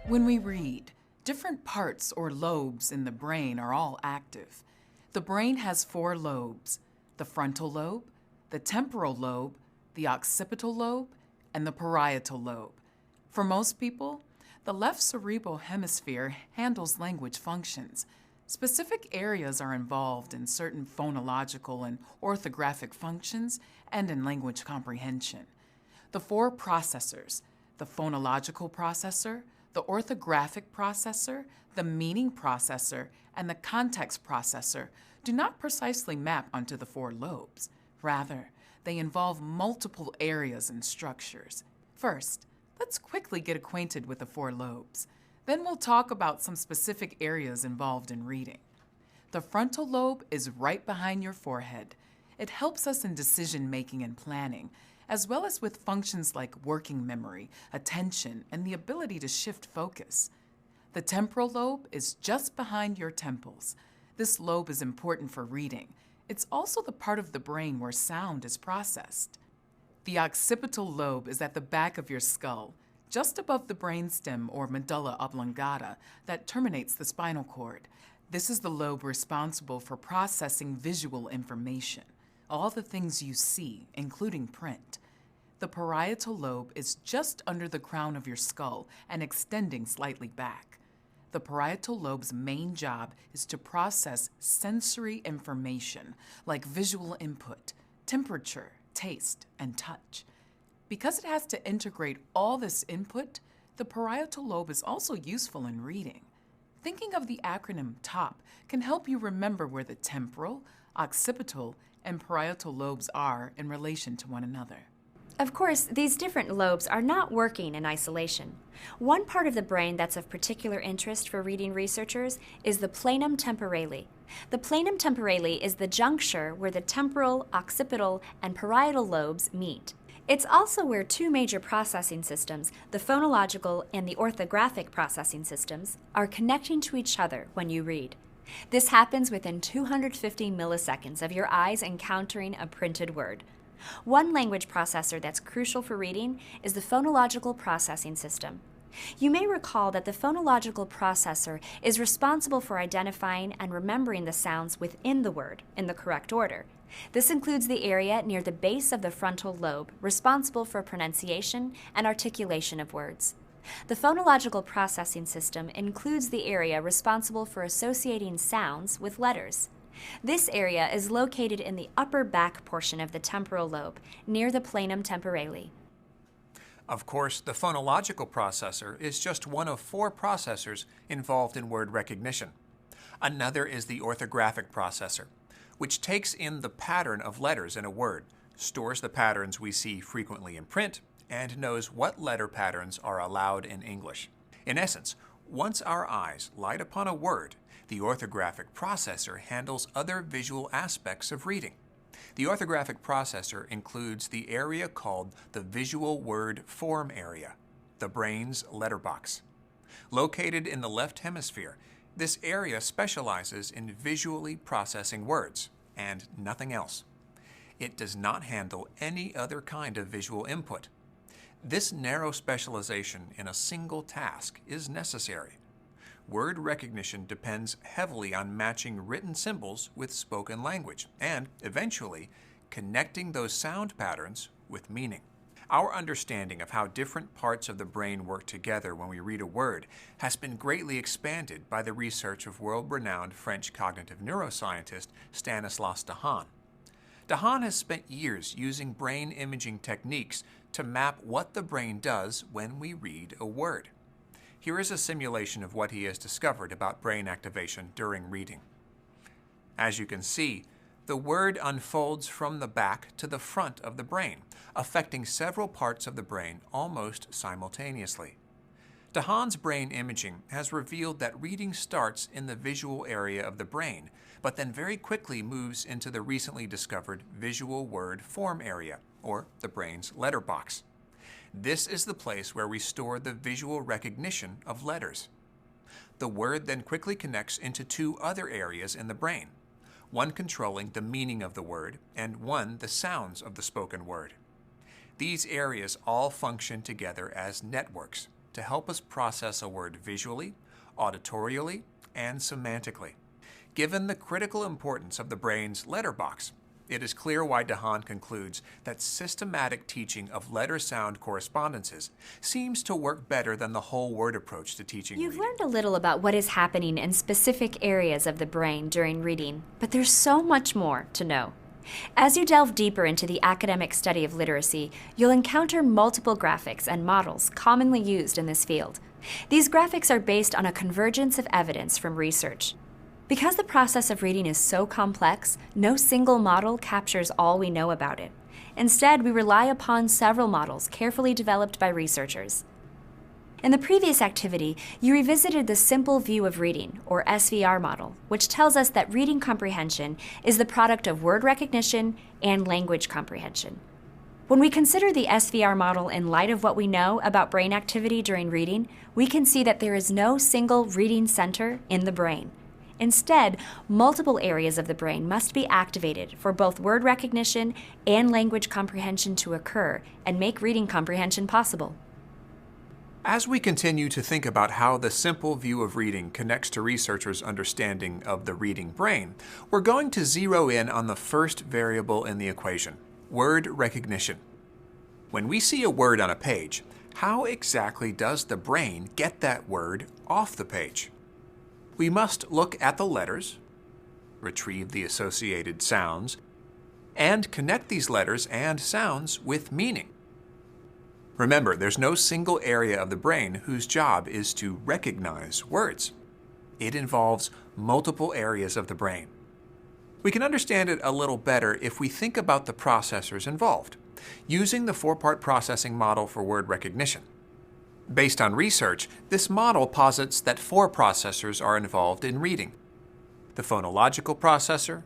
When we read, different parts or lobes in the brain are all active. The brain has 4 lobes: the frontal lobe, the temporal lobe, the occipital lobe, and the parietal lobe. For most people, the left cerebral hemisphere handles language functions. Specific areas are involved in certain phonological and orthographic functions and in language comprehension. The 4 processors, the phonological processor, the orthographic processor, the meaning processor, and the context processor, do not precisely map onto the 4 lobes. Rather, they involve multiple areas and structures. First, let's quickly get acquainted with the 4 lobes. Then we'll talk about some specific areas involved in reading. The frontal lobe is right behind your forehead. It helps us in decision-making and planning, as well as with functions like working memory, attention, and the ability to shift focus. The temporal lobe is just behind your temples. This lobe is important for reading. It's also the part of the brain where sound is processed. The occipital lobe is at the back of your skull, just above the brainstem or medulla oblongata that terminates the spinal cord. This is the lobe responsible for processing visual information, all the things you see, including print. The parietal lobe is just under the crown of your skull and extending slightly back. The parietal lobe's main job is to process sensory information like visual input, temperature, taste, and touch. Because it has to integrate all this input, the parietal lobe is also useful in reading. Thinking of the acronym TOP can help you remember where the temporal, occipital, and parietal lobes are in relation to one another. Of course, these different lobes are not working in isolation. One part of the brain that's of particular interest for reading researchers is the planum temporale. The planum temporale is the juncture where the temporal, occipital, and parietal lobes meet. It's also where 2 major processing systems, the phonological and the orthographic processing systems, are connecting to each other when you read. This happens within 250 milliseconds of your eyes encountering a printed word. One language processor that's crucial for reading is the phonological processing system. You may recall that the phonological processor is responsible for identifying and remembering the sounds within the word in the correct order. This includes the area near the base of the frontal lobe, responsible for pronunciation and articulation of words. The phonological processing system includes the area responsible for associating sounds with letters. This area is located in the upper back portion of the temporal lobe, near the planum temporale. Of course, the phonological processor is just one of 4 processors involved in word recognition. Another is the orthographic processor, which takes in the pattern of letters in a word, stores the patterns we see frequently in print, and knows what letter patterns are allowed in English. In essence, once our eyes light upon a word, the orthographic processor handles other visual aspects of reading. The orthographic processor includes the area called the visual word form area, the brain's letterbox. Located in the left hemisphere, this area specializes in visually processing words, and nothing else. It does not handle any other kind of visual input. This narrow specialization in a single task is necessary. Word recognition depends heavily on matching written symbols with spoken language and, eventually, connecting those sound patterns with meaning. Our understanding of how different parts of the brain work together when we read a word has been greatly expanded by the research of world-renowned French cognitive neuroscientist Stanislas Dehaene. Dehaene has spent years using brain imaging techniques to map what the brain does when we read a word. Here is a simulation of what he has discovered about brain activation during reading. As you can see, the word unfolds from the back to the front of the brain, affecting several parts of the brain almost simultaneously. Dehaene's brain imaging has revealed that reading starts in the visual area of the brain, but then very quickly moves into the recently discovered visual word form area, or the brain's letterbox. This is the place where we store the visual recognition of letters. The word then quickly connects into 2 other areas in the brain, one controlling the meaning of the word and one the sounds of the spoken word. These areas all function together as networks, to help us process a word visually, auditorially, and semantically. Given the critical importance of the brain's letterbox, it is clear why DeHaan concludes that systematic teaching of letter-sound correspondences seems to work better than the whole word approach to teaching You've reading. learned a little about what is happening in specific areas of the brain during reading, but there's so much more to know. As you delve deeper into the academic study of literacy, you'll encounter multiple graphics and models commonly used in this field. These graphics are based on a convergence of evidence from research. Because the process of reading is so complex, no single model captures all we know about it. Instead, we rely upon several models carefully developed by researchers. In the previous activity, you revisited the simple view of reading, or SVR model, which tells us that reading comprehension is the product of word recognition and language comprehension. When we consider the SVR model in light of what we know about brain activity during reading, we can see that there is no single reading center in the brain. Instead, multiple areas of the brain must be activated for both word recognition and language comprehension to occur and make reading comprehension possible. As we continue to think about how the simple view of reading connects to researchers' understanding of the reading brain, we're going to zero in on the first variable in the equation, word recognition. When we see a word on a page, how exactly does the brain get that word off the page? We must look at the letters, retrieve the associated sounds, and connect these letters and sounds with meaning. Remember, there's no single area of the brain whose job is to recognize words. It involves multiple areas of the brain. We can understand it a little better if we think about the processors involved, using the four-part processing model for word recognition. Based on research, this model posits that four processors are involved in reading: the phonological processor,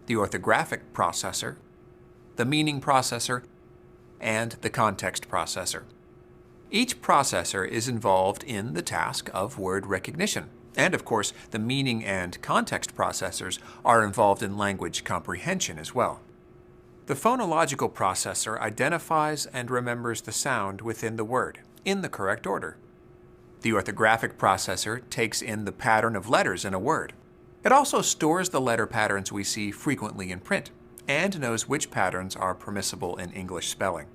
the orthographic processor, the meaning processor, and the context processor. Each processor is involved in the task of word recognition. And of course, the meaning and context processors are involved in language comprehension as well. The phonological processor identifies and remembers the sound within the word in the correct order. The orthographic processor takes in the pattern of letters in a word. It also stores the letter patterns we see frequently in print and knows which patterns are permissible in English spelling.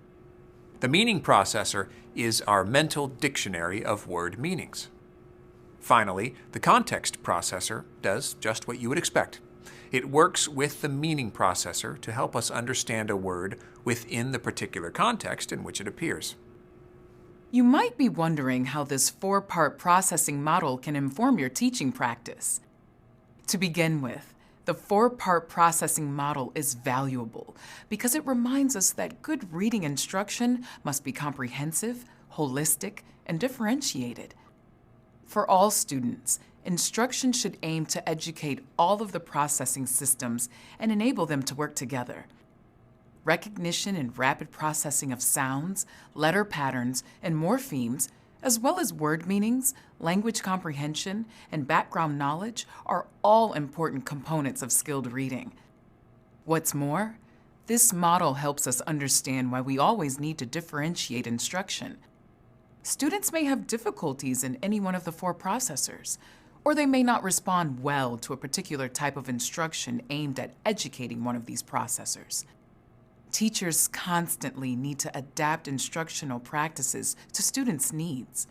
The meaning processor is our mental dictionary of word meanings. Finally, the context processor does just what you would expect. It works with the meaning processor to help us understand a word within the particular context in which it appears. You might be wondering how this four-part processing model can inform your teaching practice. To begin with, the four-part processing model is valuable because it reminds us that good reading instruction must be comprehensive, holistic, and differentiated. For all students, instruction should aim to educate all of the processing systems and enable them to work together. Recognition and rapid processing of sounds, letter patterns, and morphemes, as well as word meanings, language comprehension, and background knowledge are all important components of skilled reading. What's more, this model helps us understand why we always need to differentiate instruction. Students may have difficulties in any one of the four processors, or they may not respond well to a particular type of instruction aimed at educating one of these processors. Teachers constantly need to adapt instructional practices to students' needs.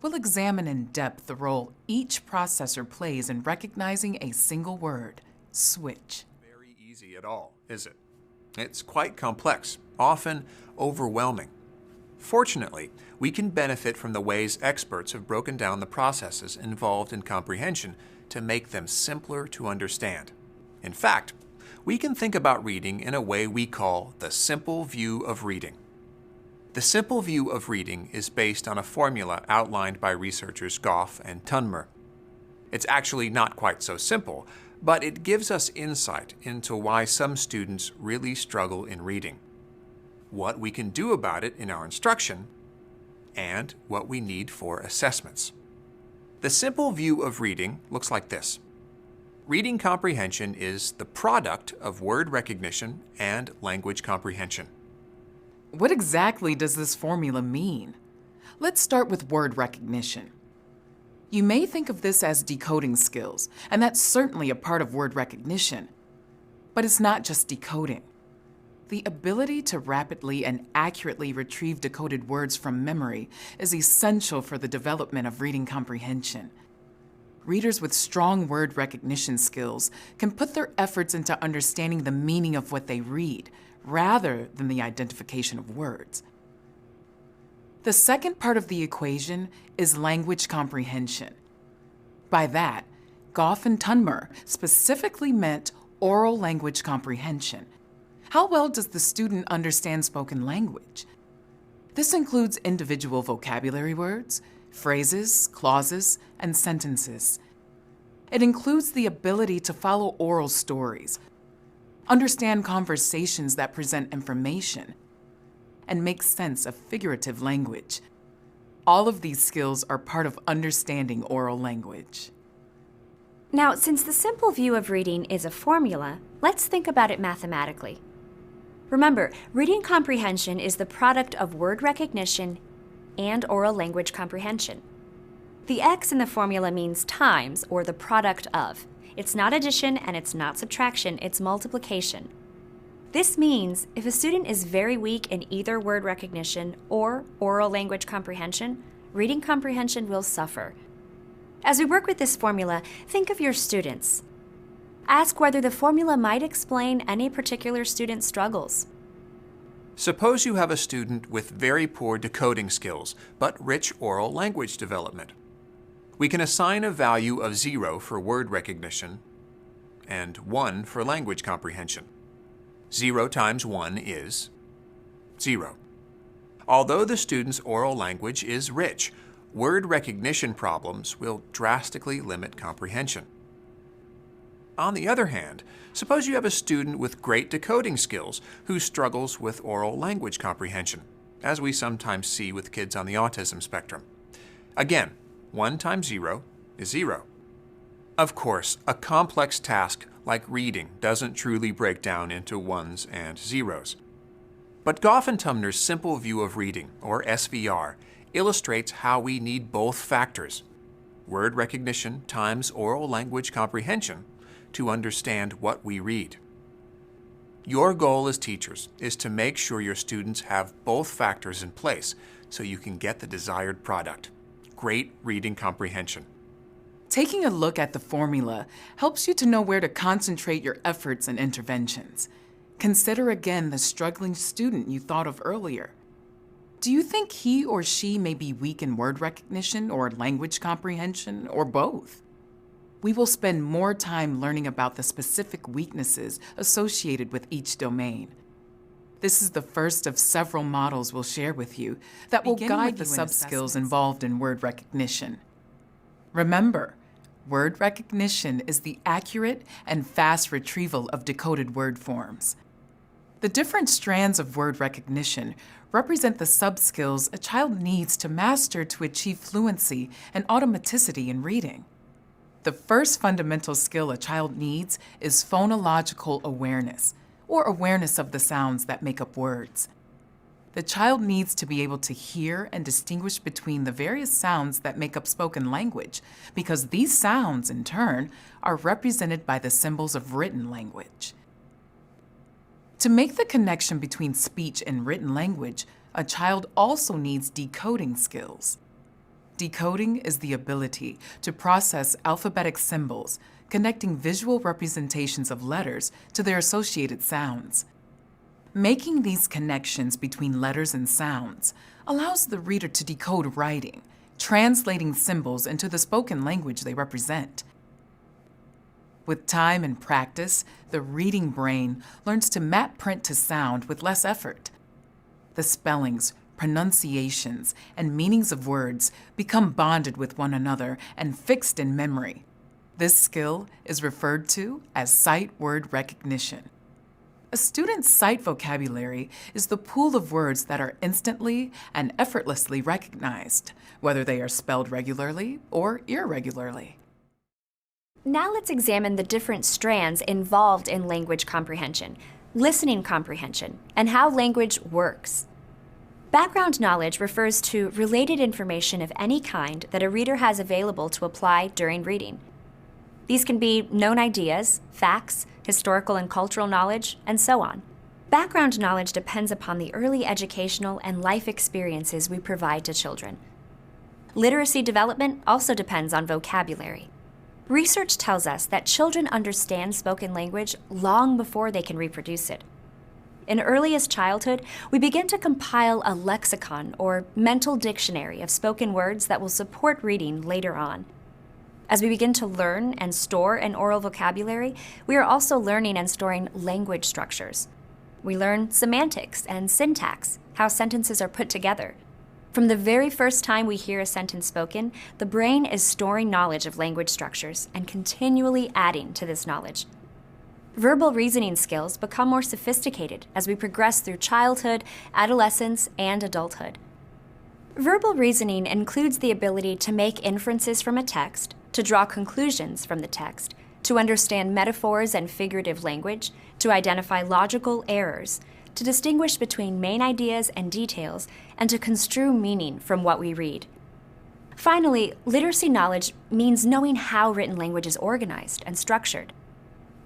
We'll examine in depth the role each processor plays in recognizing a single word, switch. Very easy at all, is it? It's quite complex, often overwhelming. Fortunately, we can benefit from the ways experts have broken down the processes involved in comprehension to make them simpler to understand. In fact, we can think about reading in a way we call the simple view of reading. The simple view of reading is based on a formula outlined by researchers Goff and Tunmer. It's actually not quite so simple, but it gives us insight into why some students really struggle in reading, what we can do about it in our instruction, and what we need for assessments. The simple view of reading looks like this. Reading comprehension is the product of word recognition and language comprehension. What exactly does this formula mean? Let's start with word recognition. You may think of this as decoding skills, and that's certainly a part of word recognition. But it's not just decoding. The ability to rapidly and accurately retrieve decoded words from memory is essential for the development of reading comprehension. Readers with strong word recognition skills can put their efforts into understanding the meaning of what they read, rather than the identification of words. The second part of the equation is language comprehension. By that, Goff and Tunmer specifically meant oral language comprehension. How well does the student understand spoken language? This includes individual vocabulary words, phrases, clauses, and sentences. It includes the ability to follow oral stories, understand conversations that present information, and make sense of figurative language. All of these skills are part of understanding oral language. Now, since the simple view of reading is a formula, let's think about it mathematically. Remember, reading comprehension is the product of word recognition and oral language comprehension. The X in the formula means times, or the product of. It's not addition and it's not subtraction, it's multiplication. This means if a student is very weak in either word recognition or oral language comprehension, reading comprehension will suffer. As we work with this formula, think of your students. Ask whether the formula might explain any particular student's struggles. Suppose you have a student with very poor decoding skills, but rich oral language development. We can assign a value of 0 for word recognition and 1 for language comprehension. 0 times 1 is 0. Although the student's oral language is rich, word recognition problems will drastically limit comprehension. On the other hand, suppose you have a student with great decoding skills who struggles with oral language comprehension, as we sometimes see with kids on the autism spectrum. Again, 1 times 0 is 0. Of course, a complex task like reading doesn't truly break down into ones and zeros. But Goff and Tumner's simple view of reading, or SVR, illustrates how we need both factors, word recognition times oral language comprehension, to understand what we read. Your goal as teachers is to make sure your students have both factors in place so you can get the desired product, great reading comprehension. Taking a look at the formula helps you to know where to concentrate your efforts and interventions. Consider again the struggling student you thought of earlier. Do you think he or she may be weak in word recognition or language comprehension, or both? We will spend more time learning about the specific weaknesses associated with each domain. This is the first of several models we'll share with you that will guide the sub-skills involved in word recognition. Remember, word recognition is the accurate and fast retrieval of decoded word forms. The different strands of word recognition represent the sub-skills a child needs to master to achieve fluency and automaticity in reading. The first fundamental skill a child needs is phonological awareness, or awareness of the sounds that make up words. The child needs to be able to hear and distinguish between the various sounds that make up spoken language, because these sounds, in turn, are represented by the symbols of written language. To make the connection between speech and written language, a child also needs decoding skills. Decoding is the ability to process alphabetic symbols, connecting visual representations of letters to their associated sounds. Making these connections between letters and sounds allows the reader to decode writing, translating symbols into the spoken language they represent. With time and practice, the reading brain learns to map print to sound with less effort. The spellings, pronunciations, and meanings of words become bonded with one another and fixed in memory. This skill is referred to as sight word recognition. A student's sight vocabulary is the pool of words that are instantly and effortlessly recognized, whether they are spelled regularly or irregularly. Now let's examine the different strands involved in language comprehension, listening comprehension, and how language works. Background knowledge refers to related information of any kind that a reader has available to apply during reading. These can be known ideas, facts, historical and cultural knowledge, and so on. Background knowledge depends upon the early educational and life experiences we provide to children. Literacy development also depends on vocabulary. Research tells us that children understand spoken language long before they can reproduce it. In earliest childhood, we begin to compile a lexicon or mental dictionary of spoken words that will support reading later on. As we begin to learn and store an oral vocabulary, we are also learning and storing language structures. We learn semantics and syntax, how sentences are put together. From the very first time we hear a sentence spoken, the brain is storing knowledge of language structures and continually adding to this knowledge. Verbal reasoning skills become more sophisticated as we progress through childhood, adolescence, and adulthood. Verbal reasoning includes the ability to make inferences from a text, to draw conclusions from the text, to understand metaphors and figurative language, to identify logical errors, to distinguish between main ideas and details, and to construe meaning from what we read. Finally, literacy knowledge means knowing how written language is organized and structured.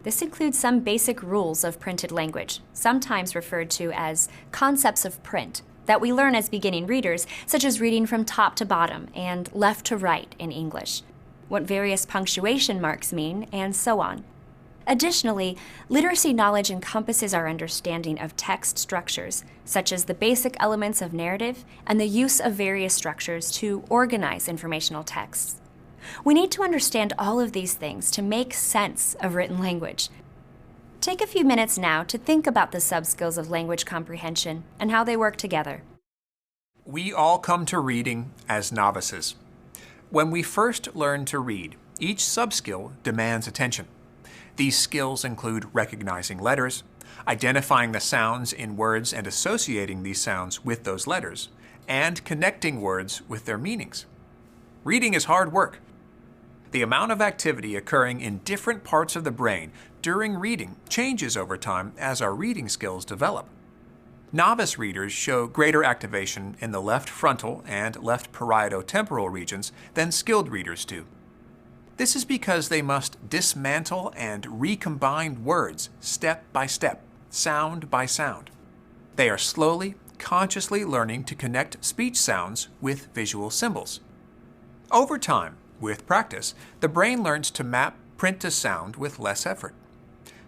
This includes some basic rules of printed language, sometimes referred to as concepts of print, that we learn as beginning readers, such as reading from top to bottom and left to right in English, what various punctuation marks mean, and so on. Additionally, literacy knowledge encompasses our understanding of text structures, such as the basic elements of narrative and the use of various structures to organize informational texts. We need to understand all of these things to make sense of written language. Take a few minutes now to think about the sub-skills of language comprehension and how they work together. We all come to reading as novices. When we first learn to read, each sub-skill demands attention. These skills include recognizing letters, identifying the sounds in words and associating these sounds with those letters, and connecting words with their meanings. Reading is hard work. The amount of activity occurring in different parts of the brain during reading changes over time as our reading skills develop. Novice readers show greater activation in the left frontal and left parieto-temporal regions than skilled readers do. This is because they must dismantle and recombine words step by step, sound by sound. They are slowly, consciously learning to connect speech sounds with visual symbols. Over time, with practice, the brain learns to map print to sound with less effort.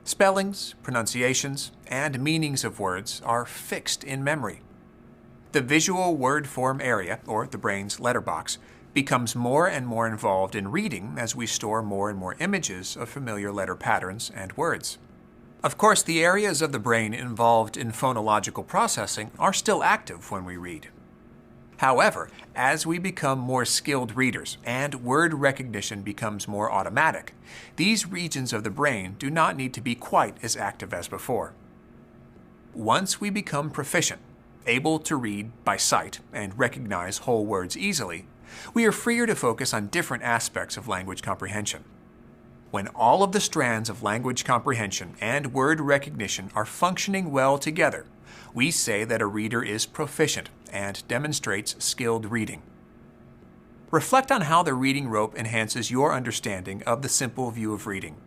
Spellings, pronunciations, and meanings of words are fixed in memory. The visual word form area, or the brain's letterbox, becomes more and more involved in reading as we store more and more images of familiar letter patterns and words. Of course, the areas of the brain involved in phonological processing are still active when we read. However, as we become more skilled readers and word recognition becomes more automatic, these regions of the brain do not need to be quite as active as before. Once we become proficient, able to read by sight and recognize whole words easily, we are freer to focus on different aspects of language comprehension. When all of the strands of language comprehension and word recognition are functioning well together, we say that a reader is proficient and demonstrates skilled reading. Reflect on how the reading rope enhances your understanding of the simple view of reading.